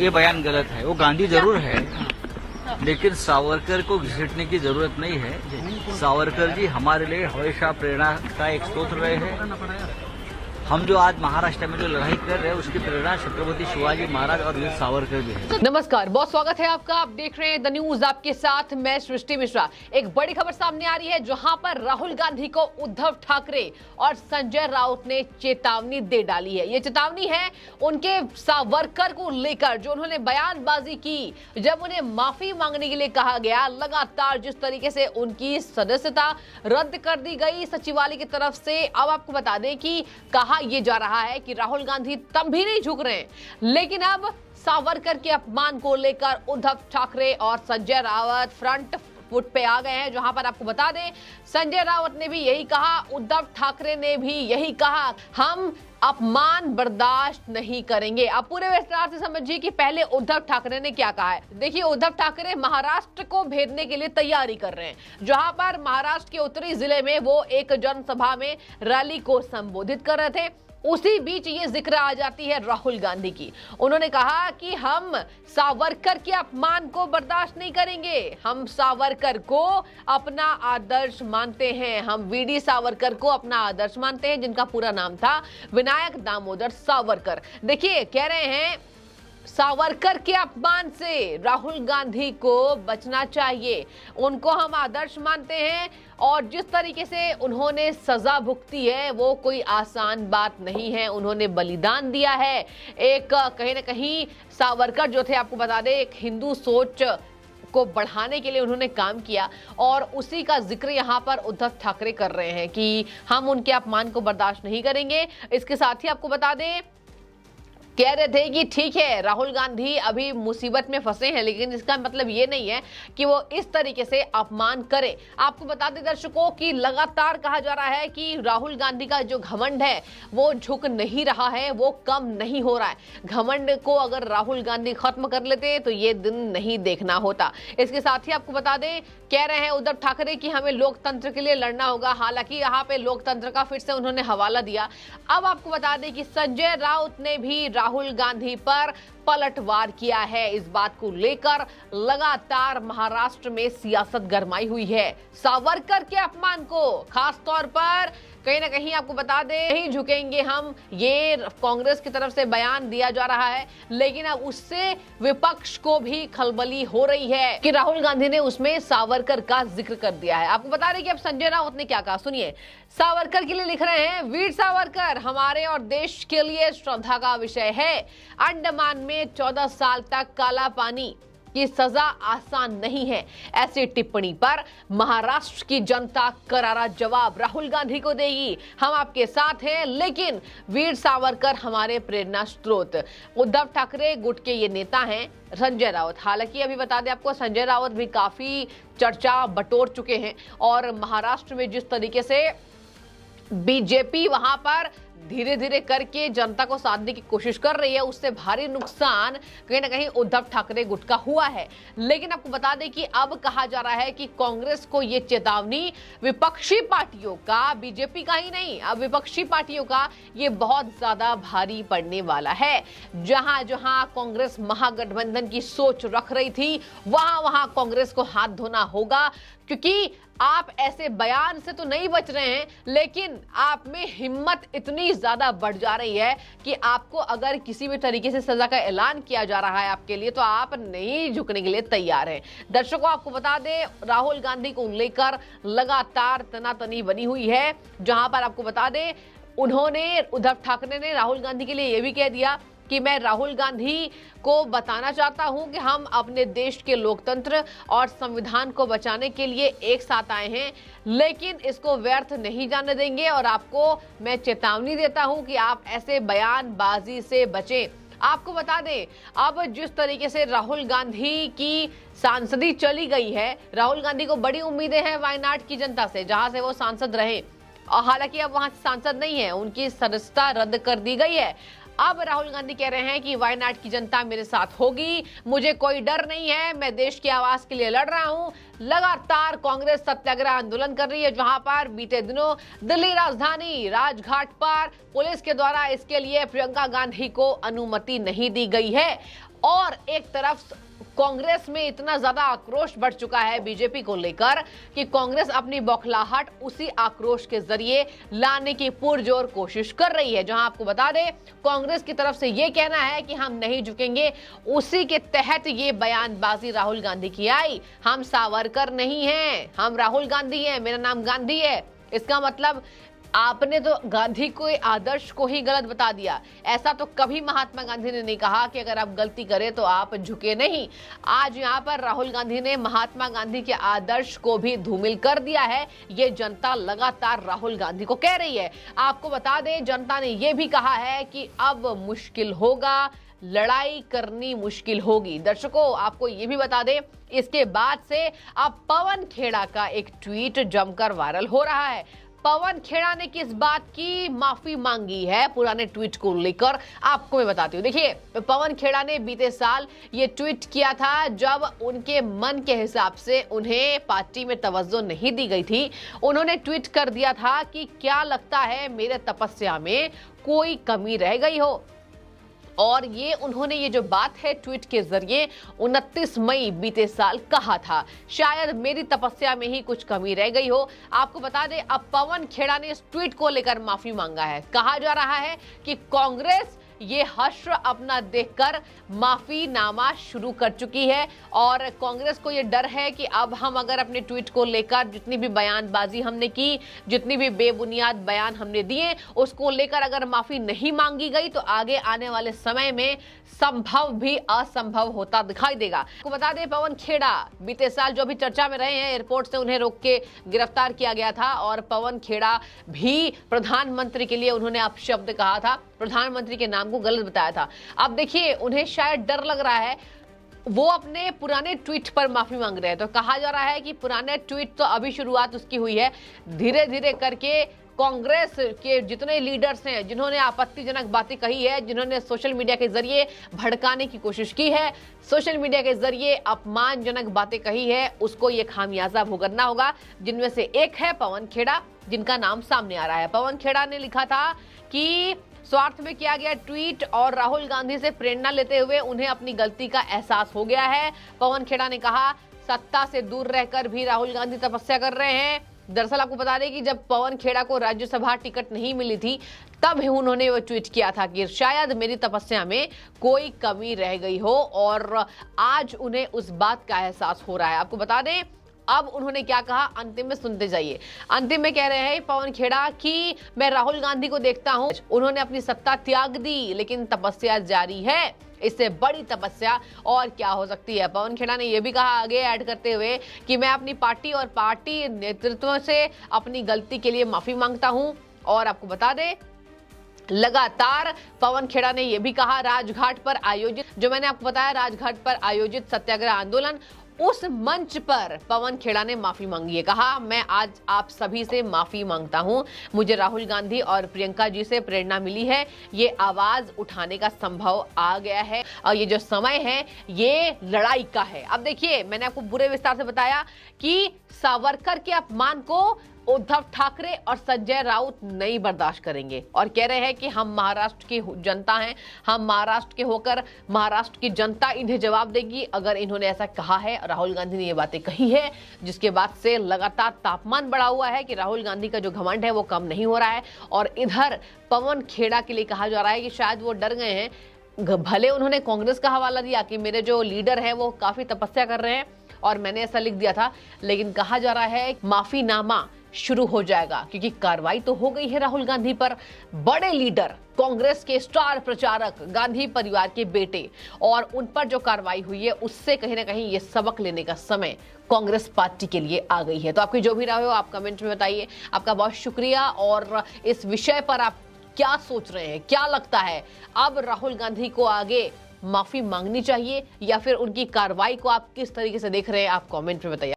ये बयान गलत है। वो गांधी जरूर है, लेकिन सावरकर को घसीटने की जरूरत नहीं है। सावरकर जी हमारे लिए हमेशा प्रेरणा का एक स्रोत रहे हैं। हम जो आज महाराष्ट्र में जो लड़ाई कर रहे हैं उसकी प्रेरणा छत्रपति शिवाजी महाराज और वीर सावरकर भी है। नमस्कार, बहुत स्वागत है आपका। आप देख रहे हैं द न्यूज, आपके साथ मैं सृष्टि मिश्रा। एक बड़ी खबर सामने आ रही है जहां पर राहुल गांधी को उद्धव ठाकरे और संजय राउत ने चेतावनी दे डाली है। ये चेतावनी है उनके सावरकर को लेकर, जो उन्होंने बयानबाजी की जब उन्हें माफी मांगने के लिए कहा गया। लगातार जिस तरीके से उनकी सदस्यता रद्द कर दी गई सचिवालय की तरफ से, अब आपको बता दें कि कहा ये जा रहा है कि राहुल गांधी तब भी नहीं झुक रहे हैं, लेकिन अब सावरकर के अपमान को लेकर उद्धव ठाकरे और संजय रावत फ्रंट फुट पे आ गए हैं। जहां पर आपको बता दें, संजय रावत ने भी यही कहा, उद्धव ठाकरे ने भी यही कहा, हम अपमान बर्दाश्त नहीं करेंगे। अब पूरे विस्तार से समझिए कि पहले उद्धव ठाकरे ने क्या कहा है। देखिए, उद्धव ठाकरे महाराष्ट्र को भेजने के लिए तैयारी कर रहे हैं, जहां पर महाराष्ट्र के उत्तरी जिले में वो एक जनसभा में रैली को संबोधित कर रहे थे। उसी बीच ये जिक्र आ जाती है राहुल गांधी की। उन्होंने कहा कि हम सावरकर के अपमान को बर्दाश्त नहीं करेंगे, हम सावरकर को अपना आदर्श मानते हैं, हम वीडी सावरकर को अपना आदर्श मानते हैं, जिनका पूरा नाम था विनायक दामोदर सावरकर। देखिए, कह रहे हैं सावरकर के अपमान से राहुल गांधी को बचना चाहिए, उनको हम आदर्श मानते हैं और जिस तरीके से उन्होंने सजा भुगती है वो कोई आसान बात नहीं है। उन्होंने बलिदान दिया है। एक कहीं ना कहीं सावरकर जो थे, आपको बता दें, एक हिंदू सोच को बढ़ाने के लिए उन्होंने काम किया और उसी का जिक्र यहाँ पर उद्धव ठाकरे कर रहे हैं कि हम उनके अपमान को बर्दाश्त नहीं करेंगे। इसके साथ ही आपको बता दें, कह रहे थे कि ठीक है, राहुल गांधी अभी मुसीबत में फंसे हैं, लेकिन इसका मतलब ये नहीं है कि वो इस तरीके से अपमान करे। आपको बता दें दर्शकों कि लगातार कहा जा रहा है कि राहुल गांधी का जो घमंड है वो झुक नहीं रहा है, वो कम नहीं हो रहा है। घमंड को अगर राहुल गांधी खत्म कर लेते तो ये दिन नहीं देखना होता। इसके साथ ही आपको बता दें, कह रहे हैं उद्धव ठाकरे कि हमें लोकतंत्र के लिए लड़ना होगा। हालांकि यहाँ पे लोकतंत्र का फिर से उन्होंने हवाला दिया। अब आपको बता दें कि संजय राउत ने भी राहुल गांधी पर पलटवार किया है। इस बात को लेकर लगातार महाराष्ट्र में सियासत गरमाई हुई है। सावरकर के अपमान को खास तौर पर कहीं ना कहीं आपको बता दें, नहीं झुकेंगे हम, ये कांग्रेस की तरफ से बयान दिया जा रहा है, लेकिन अब उससे विपक्ष को भी खलबली हो रही है कि राहुल गांधी ने उसमें सावरकर का जिक्र कर दिया है। आपको बता दें कि अब संजय राउत ने क्या कहा, सुनिए। सावरकर के लिए लिख रहे हैं, वीर सावरकर हमारे और देश के लिए श्रद्धा का विषय है। अंडमान में 14 साल तक काला पानी की सजा आसान नहीं है। ऐसी टिप्पणी पर महाराष्ट्र की जनता करारा जवाब राहुल गांधी को देगी। हम आपके साथ हैं, लेकिन वीर सावरकर हमारे प्रेरणा स्रोत। उद्धव ठाकरे गुट के ये नेता हैं संजय राउत। हालांकि अभी बता दें आपको, संजय राउत भी काफी चर्चा बटोर चुके हैं और महाराष्ट्र में जिस तरीके से बीजेपी वहां पर धीरे धीरे करके जनता को साधने की कोशिश कर रही है, उससे भारी नुकसान कहीं ना कहीं उद्धव ठाकरे गुट का हुआ है। लेकिन आपको बता दें कि अब कहा जा रहा है कि कांग्रेस को ये चेतावनी विपक्षी पार्टियों का, बीजेपी का ही नहीं, अब विपक्षी पार्टियों का ये बहुत ज्यादा भारी पड़ने वाला है। जहां जहां कांग्रेस महागठबंधन की सोच रख रही थी, वहां वहां कांग्रेस को हाथ धोना होगा, क्योंकि आप ऐसे बयान से तो नहीं बच रहे हैं, लेकिन आप में हिम्मत इतनी ज्यादा बढ़ जा रही है कि आपको अगर किसी भी तरीके से सजा का ऐलान किया जा रहा है आपके लिए, तो आप नहीं झुकने के लिए तैयार हैं। दर्शकों, आपको बता दें, राहुल गांधी को लेकर लगातार तनातनी बनी हुई है। जहां पर आपको बता दें, उन्होंने, उद्धव ठाकरे ने राहुल गांधी के लिए यह भी कह दिया कि मैं राहुल गांधी को बताना चाहता हूं कि हम अपने देश के लोकतंत्र और संविधान को बचाने के लिए एक साथ आए हैं, लेकिन इसको व्यर्थ नहीं जाने देंगे और आपको मैं चेतावनी देता हूं कि आप ऐसे बयानबाजी से बचें। आपको बता दें, अब जिस तरीके से राहुल गांधी की सांसदी चली गई है, राहुल गांधी को बड़ी उम्मीदें हैं वायनाड की जनता से, जहां से वो सांसद रहे। हालांकि अब वहां सांसद नहीं है, उनकी सदस्यता रद्द कर दी गई है। अब राहुल गांधी कह रहे हैं कि वायनाड की जनता मेरे साथ होगी, मुझे कोई डर नहीं है, मैं देश की आवाज के लिए लड़ रहा हूं। लगातार कांग्रेस सत्याग्रह आंदोलन कर रही है, जहां पर बीते दिनों दिल्ली राजधानी राजघाट पर पुलिस के द्वारा इसके लिए प्रियंका गांधी को अनुमति नहीं दी गई है। और एक तरफ कांग्रेस में इतना ज्यादा आक्रोश बढ़ चुका है बीजेपी को लेकर कि कांग्रेस अपनी बौखलाहट उसी आक्रोश के जरिए लाने की पुरजोर कोशिश कर रही है। जहां आपको बता दें, कांग्रेस की तरफ से यह कहना है कि हम नहीं झुकेंगे, उसी के तहत ये बयानबाजी राहुल गांधी की आई। हम सावरकर नहीं हैं, हम राहुल गांधी हैं, मेरा नाम गांधी है। इसका मतलब आपने तो गांधी को आदर्श को ही गलत बता दिया। ऐसा तो कभी महात्मा गांधी ने नहीं कहा कि अगर आप गलती करें तो आप झुके नहीं। आज यहाँ पर राहुल गांधी ने महात्मा गांधी के आदर्श को भी धूमिल कर दिया है। ये जनता लगातार राहुल गांधी को कह रही है। आपको बता दें, जनता ने यह भी कहा है कि अब मुश्किल होगा, लड़ाई करनी मुश्किल होगी। दर्शकों, आपको ये भी बता दें, इसके बाद से अब पवन खेड़ा का एक ट्वीट जमकर वायरल हो रहा है। पवन खेड़ा ने किस बात की माफी मांगी है पुराने ट्वीट को लेकर, आपको मैं बताती हूँ। देखिए, पवन खेड़ा ने बीते साल ये ट्वीट किया था जब उनके मन के हिसाब से उन्हें पार्टी में तवज्जो नहीं दी गई थी। उन्होंने ट्वीट कर दिया था कि क्या लगता है मेरे तपस्या में कोई कमी रह गई हो। और ये उन्होंने ये जो बात है ट्वीट के जरिए 29 मई बीते साल कहा था, शायद मेरी तपस्या में ही कुछ कमी रह गई हो। आपको बता दें, अब पवन खेड़ा ने इस ट्वीट को लेकर माफी मांगा है। कहा जा रहा है कि कांग्रेस ये हश्र अपना देखकर माफीनामा शुरू कर चुकी है और कांग्रेस को ये डर है कि अब हम अगर अपने ट्वीट को लेकर जितनी भी बयानबाजी हमने की, जितनी भी बेबुनियाद बयान हमने दिए, उसको लेकर अगर माफी नहीं मांगी गई तो आगे आने वाले समय में संभव भी असंभव होता दिखाई देगा। आपको बता दें, पवन खेड़ा बीते साल जो भी चर्चा में रहे हैं, एयरपोर्ट से उन्हें रोक के गिरफ्तार किया गया था और पवन खेड़ा भी प्रधानमंत्री के लिए उन्होंने अपशब्द कहा था, प्रधानमंत्री के नाम को गलत बताया था। अब देखिए, उन्हें शायद डर लग रहा है, वो अपने पुराने ट्वीट पर माफी मांग रहे हैं। तो कहा जा रहा है कि पुराने ट्वीट तो अभी शुरुआत उसकी हुई है, धीरे धीरे करके कांग्रेस के जितने लीडर्स हैं जिन्होंने आपत्तिजनक बातें कही है, जिन्होंने सोशल मीडिया के जरिए भड़काने की कोशिश की है, सोशल मीडिया के जरिए अपमानजनक बातें कही है, उसको ये खामियाजा भुगतना होगा। जिनमें से एक है पवन खेड़ा, जिनका नाम सामने आ रहा है। पवन खेड़ा ने लिखा था कि स्वार्थ में किया गया ट्वीट और राहुल गांधी से प्रेरणा लेते हुए उन्हें अपनी गलती का एहसास हो गया है। पवन खेड़ा ने कहा, सत्ता से दूर रहकर भी राहुल गांधी तपस्या कर रहे हैं। दरअसल आपको बता दें कि जब पवन खेड़ा को राज्यसभा टिकट नहीं मिली थी, तब उन्होंने वो ट्वीट किया था कि शायद मेरी तपस्या में कोई कमी रह गई हो और आज उन्हें उस बात का एहसास हो रहा है। आपको बता दें, अब उन्होंने क्या कहा, अंतिम में सुनते जाइए। अंतिम में कह रहे हैं पवन खेड़ा कि मैं राहुल गांधी को देखता हूं, उन्होंने अपनी सत्ता त्याग दी लेकिन तपस्या जारी है, इससे बड़ी तपस्या और क्या हो सकती है। पवन खेड़ा ने यह भी कहा आगे ऐड करते हुए कि मैं अपनी पार्टी और पार्टी नेतृत्व से अपनी गलती के लिए माफी मांगता हूं। और आपको बता दें, लगातार पवन खेड़ा ने यह भी कहा, राजघाट पर आयोजित, जो मैंने आपको बताया राजघाट पर आयोजित सत्याग्रह आंदोलन, उस मंच पर पवन खेड़ा ने माफी मांगी है। कहा, मैं आज आप सभी से माफी मांगता हूं, मुझे राहुल गांधी और प्रियंका जी से प्रेरणा मिली है, ये आवाज उठाने का संभव आ गया है और ये जो समय है ये लड़ाई का है। अब देखिए, मैंने आपको पूरे विस्तार से बताया कि सावरकर के अपमान को उद्धव ठाकरे और संजय राउत नहीं बर्दाश्त करेंगे और कह रहे हैं कि हम महाराष्ट्र की जनता हैं, हम महाराष्ट्र के होकर महाराष्ट्र की जनता इन्हें जवाब देगी अगर इन्होंने ऐसा कहा है। राहुल गांधी ने ये बातें कही है, जिसके बाद से लगातार तापमान बढ़ा हुआ है कि राहुल गांधी का जो घमंड है वो कम नहीं हो रहा है। और इधर पवन खेड़ा के लिए कहा जा रहा है कि शायद वो डर गए हैं, भले उन्होंने कांग्रेस का हवाला दिया कि मेरे जो लीडर है वो काफी तपस्या कर रहे हैं और मैंने ऐसा लिख दिया था, लेकिन कहा जा रहा है माफीनामा शुरू हो जाएगा क्योंकि कार्रवाई तो हो गई है राहुल गांधी पर। बड़े लीडर, कांग्रेस के स्टार प्रचारक, गांधी परिवार के बेटे, और उन पर जो कार्रवाई हुई है उससे कहीं ना कहीं ये सबक लेने का समय कांग्रेस पार्टी के लिए आ गई है। तो आपकी जो भी राय हो आप कमेंट में बताइए। आपका बहुत शुक्रिया। और इस विषय पर आप क्या सोच रहे हैं, क्या लगता है, अब राहुल गांधी को आगे माफी मांगनी चाहिए या फिर उनकी कार्रवाई को आप किस तरीके से देख रहे हैं, आप कमेंट में बताइए।